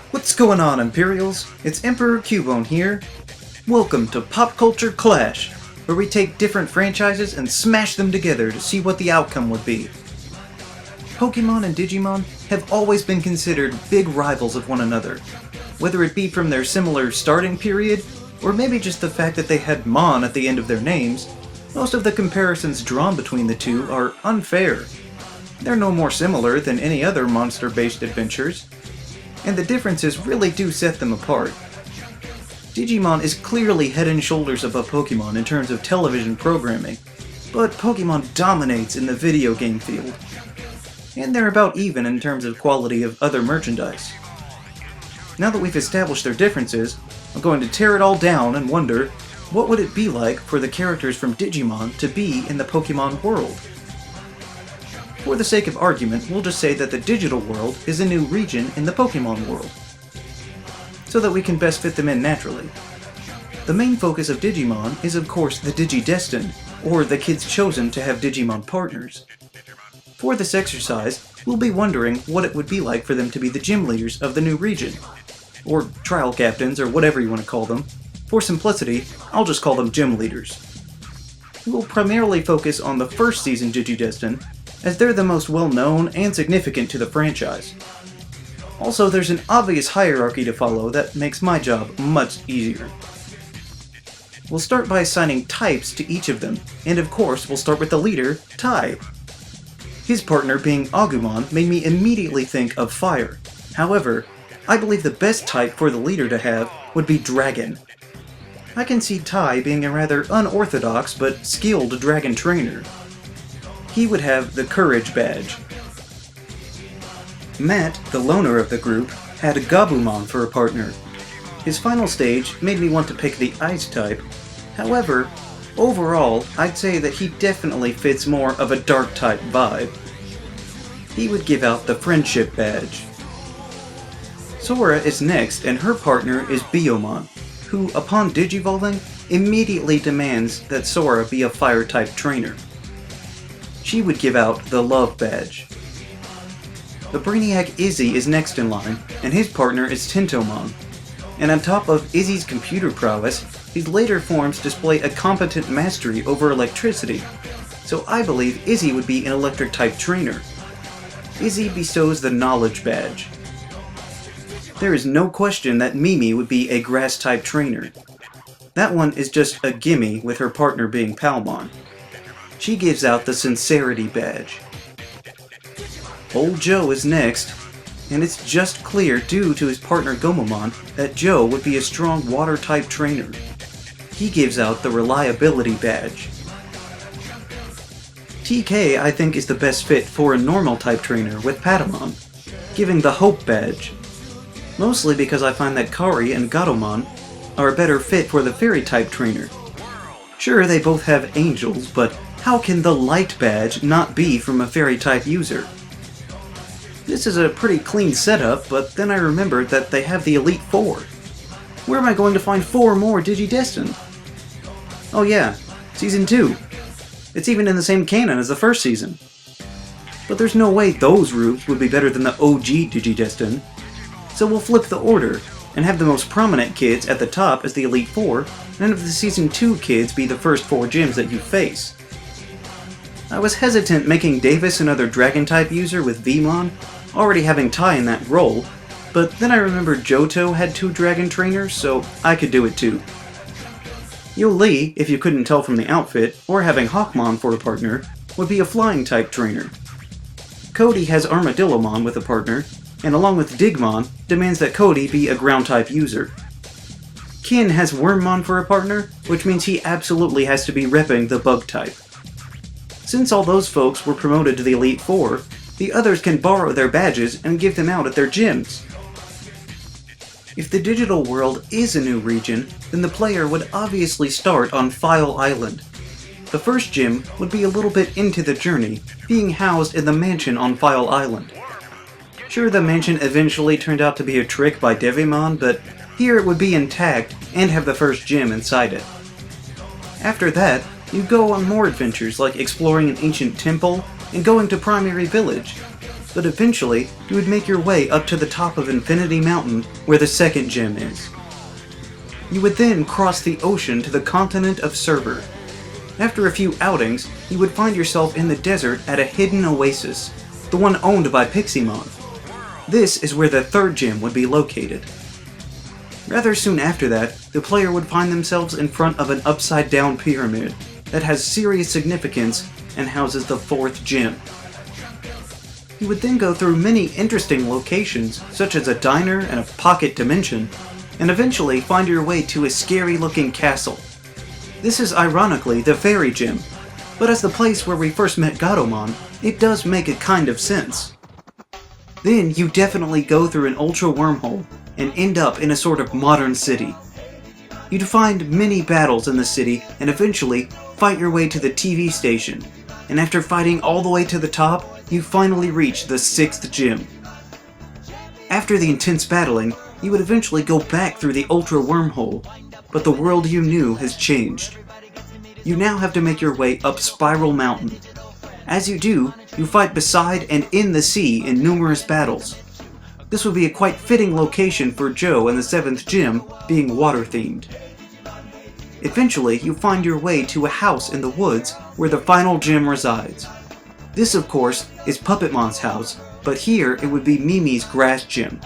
What's going on, Imperials? It's Emperor Cubone here. Welcome to Pop Culture Clash, where we take different franchises and smash them together to see what the outcome would be. Pokemon and Digimon have always been considered big rivals of one another, whether it be from their similar starting period, or maybe just the fact that they had Mon at the end of their names. Most of the comparisons drawn between the two are unfair. They're no more similar than any other monster-based adventures, and the differences really do set them apart. Digimon is clearly head and shoulders above Pokemon in terms of television programming, but Pokemon dominates in the video game field. And they're about even in terms of quality of other merchandise. Now that we've established their differences, I'm going to tear it all down and wonder, what would it be like for the characters from Digimon to be in the Pokemon world? For the sake of argument, we'll just say that the digital world is a new region in the Pokemon world, so that we can best fit them in naturally. The main focus of Digimon is of course the Digidestined, or the kids chosen to have Digimon partners. For this exercise, we'll be wondering what it would be like for them to be the gym leaders of the new region, or trial captains, or whatever you want to call them. For simplicity, I'll just call them gym leaders. We will primarily focus on the first season Digidestined, as they're the most well-known and significant to the franchise. Also, there's an obvious hierarchy to follow that makes my job much easier. We'll start by assigning types to each of them, and of course we'll start with the leader, Tai. His partner being Agumon made me immediately think of fire. However, I believe the best type for the leader to have would be Dragon. I can see Tai being a rather unorthodox but skilled dragon trainer. He would have the Courage badge. Matt, the loner of the group, had Gabumon for a partner. His final stage made me want to pick the Ice type. However, overall, I'd say that he definitely fits more of a dark type vibe. He would give out the Friendship badge. Sora is next, and her partner is Biyomon, who, upon digivolving, immediately demands that Sora be a fire type trainer. She would give out the Love badge. The Brainiac Izzy is next in line, and his partner is Tentomon. And on top of Izzy's computer prowess, his later forms display a competent mastery over electricity, so I believe Izzy would be an electric-type trainer. Izzy bestows the Knowledge badge. There is no question that Mimi would be a grass-type trainer. That one is just a gimme with her partner being Palmon. She gives out the Sincerity badge. Old Joe is next, and it's just clear due to his partner Gomamon that Joe would be a strong water-type trainer. He gives out the Reliability badge. TK, I think, is the best fit for a normal-type trainer with Patamon, giving the Hope badge. Mostly because I find that Kari and Gatomon are a better fit for the Fairy-type trainer. Sure, they both have angels, but how can the Light badge not be from a Fairy-type user? This is a pretty clean setup, but then I remembered that they have the Elite Four. Where am I going to find 4 more Digidestined? Oh yeah, Season 2. It's even in the same canon as the first season. But there's no way those routes would be better than the OG Digidestined. So we'll flip the order, and have the most prominent kids at the top as the Elite Four, and have the Season 2 kids be the first 4 gyms that you face. I was hesitant making Davis another Dragon-type user with Vmon, already having Tai in that role, but then I remembered Johto had 2 Dragon trainers, so I could do it too. Yuli, if you couldn't tell from the outfit, or having Hawkmon for a partner, would be a Flying-type trainer. Cody has Armadillomon with a partner, and along with Digmon, demands that Cody be a Ground-type user. Kin has Wormmon for a partner, which means he absolutely has to be repping the Bug-type. Since all those folks were promoted to the Elite Four, the others can borrow their badges and give them out at their gyms. If the digital world is a new region, then the player would obviously start on File Island. The first gym would be a little bit into the journey, being housed in the mansion on File Island. Sure, the mansion eventually turned out to be a trick by Devimon, but here it would be intact and have the first gym inside it. After that, You go on more adventures like exploring an ancient temple and going to Primary Village. But eventually, you would make your way up to the top of Infinity Mountain where the second gym is. You would then cross the ocean to the continent of Server. After a few outings, you would find yourself in the desert at a hidden oasis, the one owned by Piximon. This is where the third gym would be located. Rather soon after that, the player would find themselves in front of an upside-down pyramid that has serious significance and houses the fourth gym. You would then go through many interesting locations, such as a diner and a pocket dimension, and eventually find your way to a scary-looking castle. This is ironically the fairy gym, but as the place where we first met Gatomon, it does make a kind of sense. Then you definitely go through an ultra wormhole and end up in a sort of modern city. You'd find many battles in the city and eventually fight your way to the TV station, and after fighting all the way to the top, you finally reach the sixth gym. After the intense battling, you would eventually go back through the ultra wormhole, but the world you knew has changed. You now have to make your way up Spiral Mountain. As you do, you fight beside and in the sea in numerous battles. This would be a quite fitting location for Joe and the 7th gym being water-themed. Eventually, you find your way to a house in the woods where the final gym resides. This, of course, is Puppetmon's house, but here it would be Mimi's grass gym.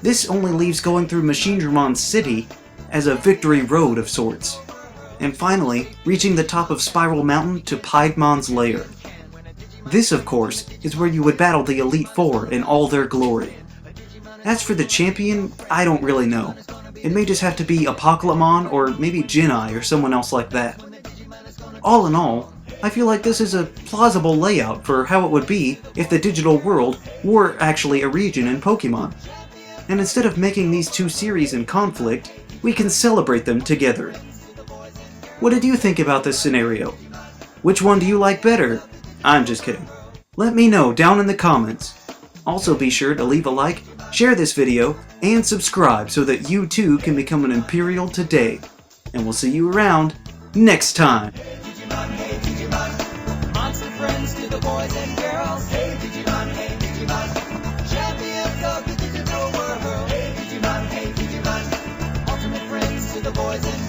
This only leaves going through Machinedramon's city as a victory road of sorts. And finally, reaching the top of Spiral Mountain to Piedmon's lair. This, of course, is where you would battle the Elite Four in all their glory. As for the champion, I don't really know. It may just have to be Apocalypmon or maybe Genai or someone else like that. All in all, I feel like this is a plausible layout for how it would be if the digital world were actually a region in Pokemon. And instead of making these two series in conflict, we can celebrate them together. What did you think about this scenario? Which one do you like better? I'm just kidding. Let me know down in the comments. Also be sure to leave a like, share this video, and subscribe so that you too can become an Imperial today. And we'll see you around next time. Hey Digimon, monster friends to the boys and girls. Hey Digimon, champions of the digital world. Hey Digimon, ultimate friends to the boys and girls.